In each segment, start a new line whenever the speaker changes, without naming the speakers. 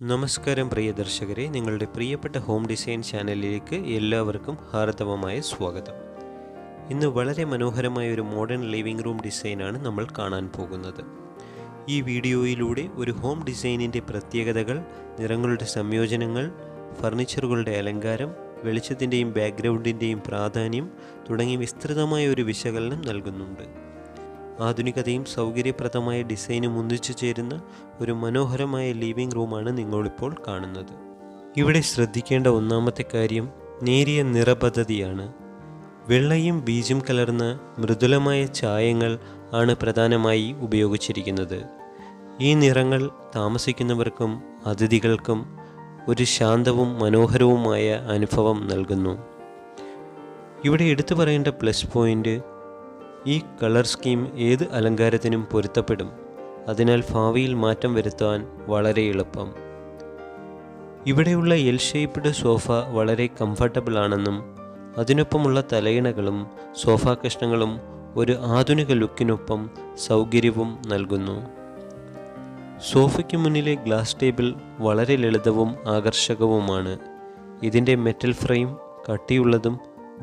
നമസ്കാരം പ്രിയ ദർശകരെ, നിങ്ങളുടെ പ്രിയപ്പെട്ട ഹോം ഡിസൈൻ ചാനലിലേക്ക് എല്ലാവർക്കും ഹാർദവമായ സ്വാഗതം. ഇന്ന് വളരെ മനോഹരമായ ഒരു മോഡേൺ ലിവിംഗ് റൂം ഡിസൈനാണ് നമ്മൾ കാണാൻ പോകുന്നത്. ഈ വീഡിയോയിലൂടെ ഒരു ഹോം ഡിസൈനിൻ്റെ പ്രത്യേകതകൾ, നിറങ്ങളുടെ സംയോജനങ്ങൾ, ഫർണിച്ചറുകളുടെ അലങ്കാരം, വെളിച്ചത്തിൻ്റെയും ബാക്ക്ഗ്രൗണ്ടിൻ്റെയും പ്രാധാന്യം തുടങ്ങി വിസ്തൃതമായ ഒരു വിശകലനം നൽകുന്നുണ്ട്. ആധുനികതയും സൗകര്യപ്രദമായ ഡിസൈനും ഒന്നിച്ചു ചേരുന്ന ഒരു മനോഹരമായ ലിവിംഗ് റൂമാണ് നിങ്ങളിപ്പോൾ കാണുന്നത്. ഇവിടെ ശ്രദ്ധിക്കേണ്ട ഒന്നാമത്തെ കാര്യം നേരിയ നിറപദ്ധതിയാണ്. വെള്ളയും ബീജും കലർന്ന മൃദുലമായ ചായങ്ങൾ ആണ് പ്രധാനമായി ഉപയോഗിച്ചിരിക്കുന്നത്. ഈ നിറങ്ങൾ താമസിക്കുന്നവർക്കും അതിഥികൾക്കും ഒരു ശാന്തവും മനോഹരവുമായ അനുഭവം നൽകുന്നു. ഇവിടെ എടുത്തു പറയേണ്ട പ്ലസ് പോയിൻ്റ്, ഈ കളർ സ്കീം ഏത് അലങ്കാരത്തിനും പൊരുത്തപ്പെടും. അതിനാൽ ഭാവിയിൽ മാറ്റം വരുത്താൻ വളരെ എളുപ്പം. ഇവിടെയുള്ള എൽ ഷേപ്പ്ഡ് സോഫ വളരെ കംഫർട്ടബിൾ ആണെന്നും അതിനൊപ്പമുള്ള തലയിണകളും സോഫ കഷ്ണങ്ങളും ഒരു ആധുനിക ലുക്കിനൊപ്പം സൗകര്യവും നൽകുന്നു. സോഫയ്ക്ക് മുന്നിലെ ഗ്ലാസ് ടേബിൾ വളരെ ലളിതവും ആകർഷകവുമാണ്. ഇതിൻ്റെ മെറ്റൽ ഫ്രെയിം കട്ടിയുള്ളതും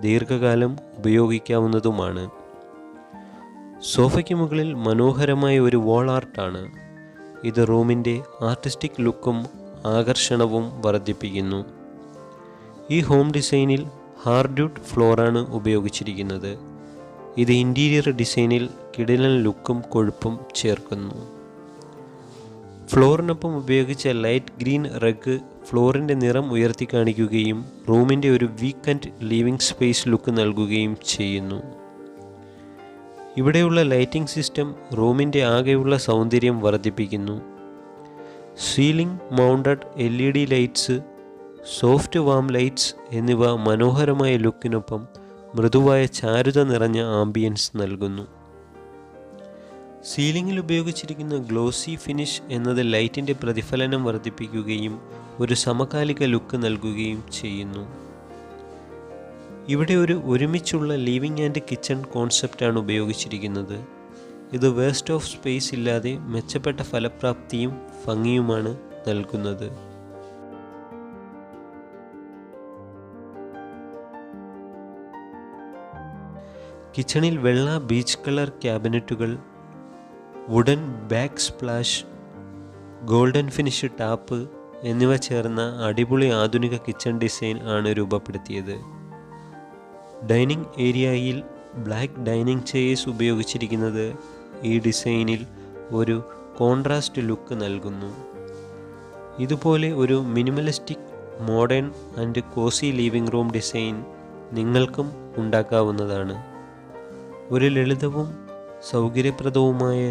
ദീർഘകാലം ഉപയോഗിക്കാവുന്നതുമാണ്. സോഫയ്ക്ക് മുകളിൽ മനോഹരമായ ഒരു വാൾ ആർട്ടാണ്. ഇത് റൂമിൻ്റെ ആർട്ടിസ്റ്റിക് ലുക്കും ആകർഷണവും വർദ്ധിപ്പിക്കുന്നു. ഈ ഹോം ഡിസൈനിൽ ഹാർഡ്വുഡ് ഫ്ലോറാണ് ഉപയോഗിച്ചിരിക്കുന്നത്. ഇത് ഇൻറ്റീരിയർ ഡിസൈനിൽ കിടിലൻ ലുക്കും കൊഴുപ്പും ചേർക്കുന്നു. ഫ്ലോറിനൊപ്പം ഉപയോഗിച്ച ലൈറ്റ് ഗ്രീൻ റഗ് ഫ്ലോറിൻ്റെ നിറം ഉയർത്തി കാണിക്കുകയും റൂമിൻ്റെ ഒരു വീക്കെൻഡ് ലിവിംഗ് സ്പേസ് ലുക്ക് നൽകുകയും ചെയ്യുന്നു. ഇവിടെയുള്ള ലൈറ്റിംഗ് സിസ്റ്റം റൂമിൻ്റെ ആകെയുള്ള സൗന്ദര്യം വർദ്ധിപ്പിക്കുന്നു. Ceiling mounted LED lights, soft warm lights എന്നിവ മനോഹരമായ ലുക്കിനൊപ്പം മൃദുവായ ചാരുത നിറഞ്ഞ ആംബിയൻസ് നൽകുന്നു. സീലിംഗിൽ ഉപയോഗിച്ചിരിക്കുന്ന ഗ്ലോസി ഫിനിഷ് എന്നത് ലൈറ്റിൻ്റെ പ്രതിഫലനം വർദ്ധിപ്പിക്കുകയും ഒരു സമകാലിക ലുക്ക് നൽകുകയും ചെയ്യുന്നു. ഇവിടെ ഒരു ഒരുമിച്ചുള്ള ലിവിംഗ് ആൻഡ് കിച്ചൺ കോൺസെപ്റ്റാണ് ഉപയോഗിച്ചിരിക്കുന്നത്. ഇത് വേസ്റ്റ് ഓഫ് സ്പേസ് ഇല്ലാതെ മെച്ചപ്പെട്ട ഫലപ്രാപ്തിയും ഭംഗിയുമാണ് നൽകുന്നത്. കിച്ചണിൽ വെള്ള ബീച്ച് കളർ ക്യാബിനറ്റുകൾ, wooden back splash, golden finish tap എന്നിവ ചേർന്ന അടിപൊളി ആധുനിക കിച്ചൺ ഡിസൈൻ ആണ് രൂപപ്പെടുത്തിയത്. ഡൈനിങ് ഏരിയയിൽ ബ്ലാക്ക് ഡൈനിങ് ചെയേഴ്സ് ഉപയോഗിച്ചിരിക്കുന്നത് ഈ ഡിസൈനിൽ ഒരു കോൺട്രാസ്റ്റ് ലുക്ക് നൽകുന്നു. ഇതുപോലെ ഒരു minimalistic, modern and cosy living room design നിങ്ങൾക്കും ഉണ്ടാക്കാവുന്നതാണ്. ഒരു ലളിതവും സൗകര്യപ്രദവുമായ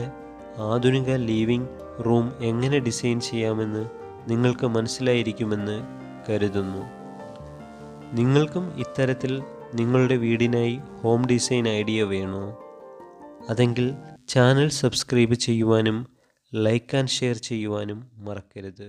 ആധുനിക ലിവിംഗ് റൂം എങ്ങനെ ഡിസൈൻ ചെയ്യാമെന്ന് നിങ്ങൾക്ക് മനസ്സിലായിരിക്കുമെന്ന് കരുതുന്നു. നിങ്ങൾക്കും ഇത്തരത്തിൽ നിങ്ങളുടെ വീടിനായി ഹോം ഡിസൈൻ ഐഡിയ വേണോ? അതെങ്കിൽ ചാനൽ സബ്സ്ക്രൈബ് ചെയ്യുവാനും ലൈക്ക് ആൻഡ് ഷെയർ ചെയ്യുവാനും മറക്കരുത്.